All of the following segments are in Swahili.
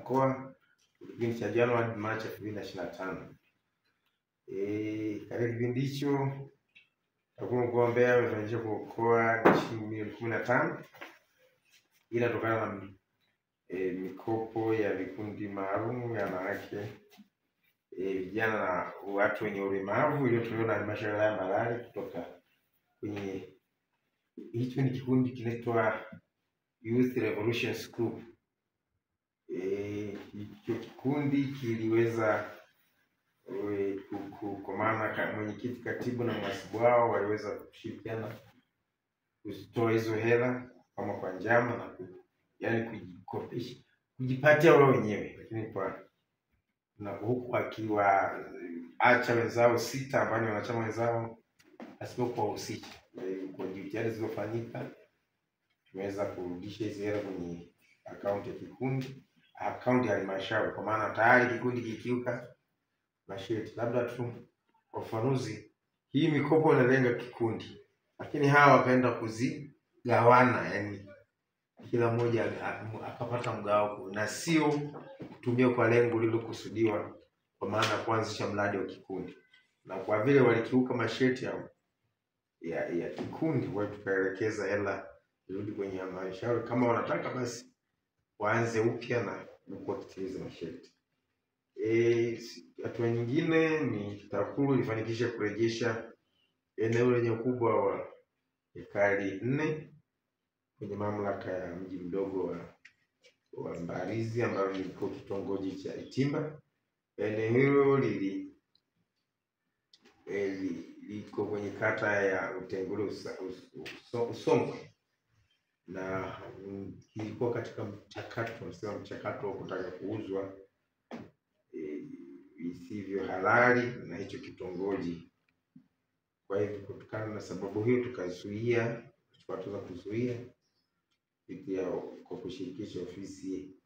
mkoa kipindi cha Januari Machi 2025. Katika kipindi hicho takwimu mkoa wa Mbeya umefanikiwa kuokoa shilingi milioni 15 ila kutokana na mikopo ya vikundi maalum ya wanawake, vijana na watu wenye ulemavu iliyotolewa na halmashauri ya Mbarali kutoka kwenye hicho ni kikundi kinaitwa Youth Revolution Group. Hicho kikundi kiliweza kwa maana mwenyekiti, katibu na mhasibu wao waliweza kushirikiana kuzitoa hizo hela kama kwa njama na kujikopesha, kujipatia wao wenyewe, lakini na huku akiwaacha wenzao 6 ambao ni wanachama wenzao asipokuwahusisha. Kwa jitihada zilizofanyika tumeweza kurudisha hizo hela kwenye akaunti ya kikundi, akaunti ya halmashauri, kwa maana tayari kikundi kikiuka masharti. Labda tu kwa ufafanuzi, hii mikopo inalenga kikundi, lakini hawa wakaenda kuzigawana, yani kila mmoja akapata mgao na sio kutumia kwa lengo lililokusudiwa, kwa maana kuanzisha mradi wa kikundi. Na kwa vile walikiuka masharti ya kikundi, wao tukaelekeza hela irudi kwenye halmashauri, kama wanataka basi waanze upya na kutekeleza masharti. Hatua nyingine ni TAKUKURU ilifanikisha kurejesha eneo lenye ukubwa wa ekari 4 kwenye mamlaka ya mji mdogo wa Mbalizi ambao ni kitongoji cha Itimba. Eneo hilo liko kwenye kata ya Utengule Usongwe, na ilikuwa katika mchakato wa kutaka kuuzwa isivyo halali na hicho kitongoji. Kwa hivyo kutokana na sababu hiyo tukazuia kupitia kwa kushirikisha ofisi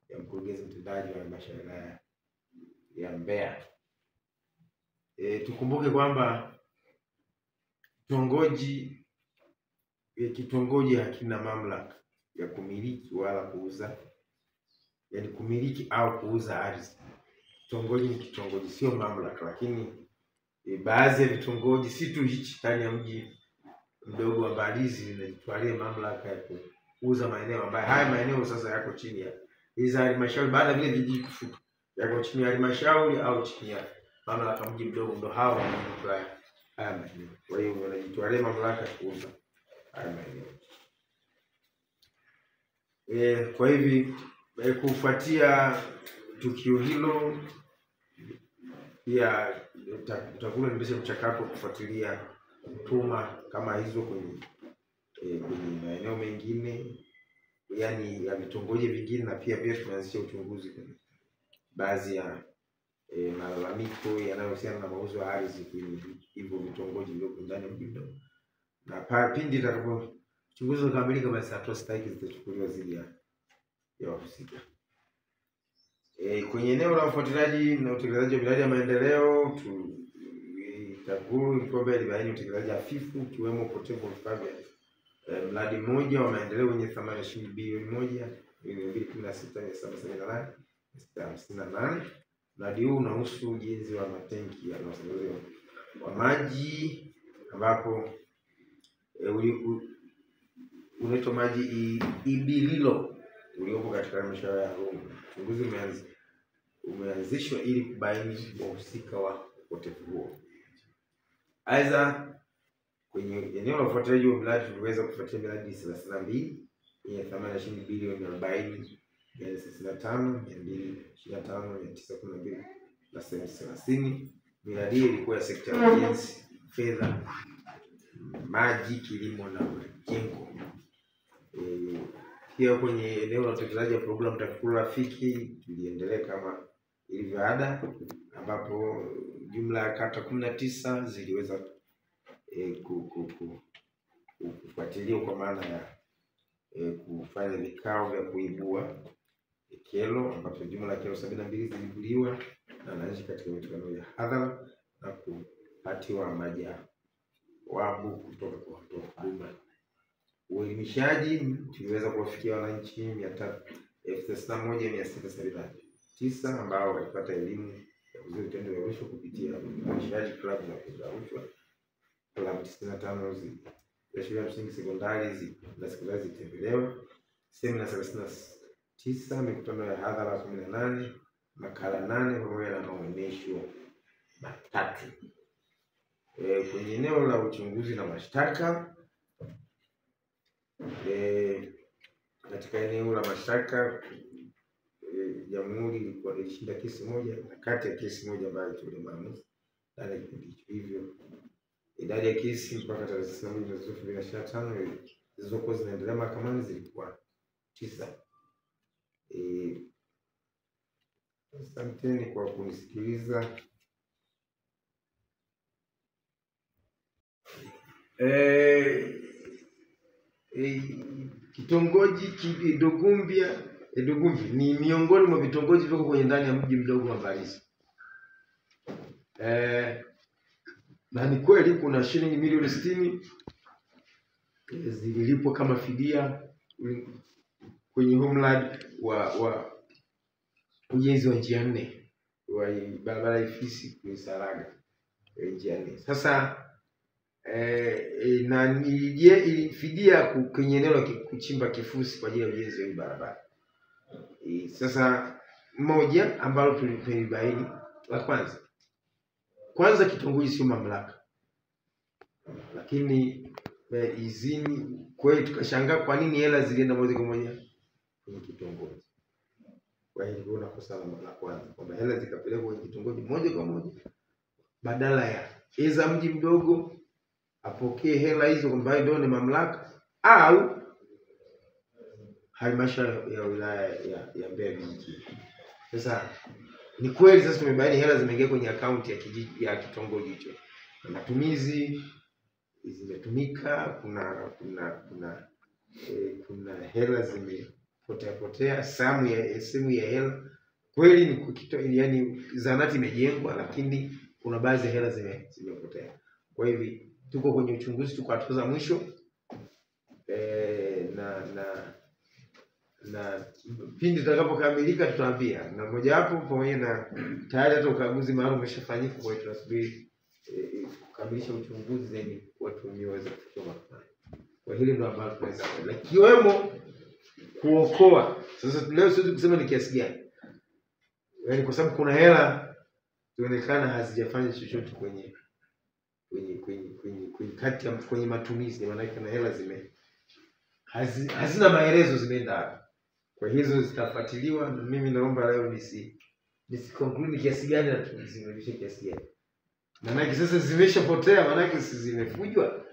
ya mkurugenzi mtendaji wa halmashauri ya Mbeya. Tukumbuke kwamba kitongoji hakina mamlaka ya kumiliki wala kuuza, yani kumiliki au kuuza ardhi. Kitongoji ni kitongoji, sio mamlaka. Lakini baadhi ya vitongoji, si tu hichi ndani ya mji mdogo wa Mbalizi, vinajitwalia mamlaka ya kuuza maeneo ambayo haya maeneo sasa yako chini ya hizo halmashauri. Baada vile vijiji kufuta yako chini ya halmashauri au chini ya mamlaka mji mdogo, ndo hao wanajitwalia haya maeneo. Kwa hiyo wanajitwalia mamlaka ya kuuza haya maeneo. Kwa hivi kufuatia tukio hilo, pia TAKUKURU inaendesha mchakato kufuatilia tuma kama hizo kwenye maeneo mengine, yani ya vitongoji vingine, na pia tumeanzisha uchunguzi kwenye baadhi ya malalamiko yanayohusiana na mauzo ya ardhi kwenye hivyo vitongoji vilivyoko ndani ya mji mdogo. Na pindi itakapochunguzi ukamilika, basi hatua stahiki zitachukuliwa dhidi ya wahusika. Kwenye eneo la ufuatiliaji na utekelezaji wa miradi ya maendeleo, TAKUKURU ilibaini utekelezaji hafifu, ikiwemo upotevu wa vifaa vya mradi mmoja wa maendeleo wenye thamani ya shilingi bilioni 1,216,778,658. Mradi huu unahusu ujenzi wa matenki ya usambazaji wa maji, ambapo unaitwa maji Ibililo uliopo katika halmashauri ya Rungwe. Uchunguzi umeanzishwa ili kubaini wahusika wa upotevu huo. Aidha, kwenye eneo la ufuatiliaji wa miradi tuliweza kufuatilia miradi 32 yenye thamani ya shilingi bilioni 40,225,225,912 na senti 30. Miradi hii ilikuwa ya sekta ya ujenzi, fedha, maji, kilimo na majengo. Pia kwenye eneo la utekelezaji wa programu TAKUKURU Rafiki tuliendelea kama ilivyo ada, ambapo jumla ya kata 19 ziliweza kufuatilia, kwa maana ya kufanya vikao vya kuibua kero, ambapo jumla ya kero 72 zilibuliwa na wananchi katika mikutano ya hadhara na kupatiwa majawabu kutoka kwa watoa huduma. Uelimishaji tuliweza kuwafikia wananchi 31,679 ambao walipata elimu ya kuzuia vitendo vya rushwa kupitia uanzishaji klabu za kuzuia rushwa. Klabu 95 za shule ya msingi sekondari na sekondari zitembelewa. Semina 39, mikutano ya hadhara 18, makala 8 pamoja na maonyesho 3. Kwenye eneo la uchunguzi na mashtaka, katika eneo la mashtaka jamhuri ilikuwa ilishinda kesi moja na kati ya kesi moja ambayo ilitolewa maamuzi ndani ya kipindi hicho. Hivyo idadi ya kesi mpaka tarehe 9 mwezi wa 2025 zilizokuwa zinaendelea mahakamani zilikuwa 9. Asanteni kwa kunisikiliza. Kitongoji Idogumbi ni miongoni mwa vitongoji viko kwenye ndani ya mji mdogo wa Mbalizi. Na ni kweli kuna shilingi milioni 60 zililipwa kama fidia kwenye homeland wa ujenzi wa njia 4 wa barabara Ifisi Kuisaraga njia 4. Sasa na ni fidia kwenye eneo la kuchimba kifusi kwa ajili ya ujenzi wa barabara. Sasa moja ambalo tulibaini la kwanza kitongoji sio mamlaka, lakini izini kweli tukashangaa kwa nini hela zilienda moja kwa moja kwenye kitongoji. Kwa hiyo kuna kosa la kwanza kwamba hela zikapelekwa kwenye kitongoji moja kwa moja badala ya iza mji mdogo apokee hela hizo kwamba ndio ni mamlaka au halmashauri ya wilaya ya Mbeya vijijini. Sasa ni kweli sasa tumebaini hela zimeingia kwenye akaunti ya kijiji ya kitongoji hicho. Na matumizi zimetumika, kuna hela zimepotea sehemu ya hela. Kweli ni yani zanati imejengwa lakini kuna baadhi ya hela zimepotea. Kwa hivyo tuko kwenye uchunguzi, tuko hatua za mwisho. Na pindi tutakapokamilika tutaambia. Na moja hapo pamoja na tayari hata ukaguzi maalum umeshafanyika, kwa hiyo tunasubiri kukamilisha uchunguzi zaidi watuhumiwa waweze kufikia mahakamani. Kwa hili ndio ambalo tunaweza kufanya. Kiwemo kuokoa. Sasa leo siwezi kusema ni kiasi gani. Yaani kwa sababu kuna hela zinaonekana hazijafanya chochote kwenye kwenye matumizi, maana yake na hela hazina maelezo zimeenda hapo. Kwa hizo zitafuatiliwa, na mimi naomba leo conclude kiasi gani na zimerudisha kiasi gani. Maana yake sasa zimeshapotea, maana yake si zimefujwa.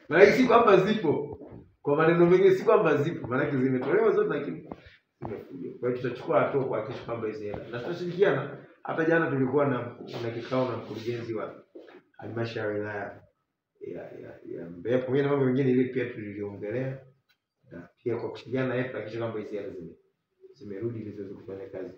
Maana yake si kwamba zipo. Kwa maneno mengine si kwamba zipo, maana yake zimetolewa zote lakini zimefujwa. Kwa hiyo tutachukua hatua kuhakikisha kwamba hizo hela. Na tutashirikiana. Hata jana tulikuwa na kikao na mkurugenzi wa halmashauri ya wilaya ya Mbeya pamoja na mambo mengine ile pia tuliliongelea, na pia kwa kushirikiana naye tutahakikisha kwamba hizo hela zimerudi ili ziweze kufanya kazi.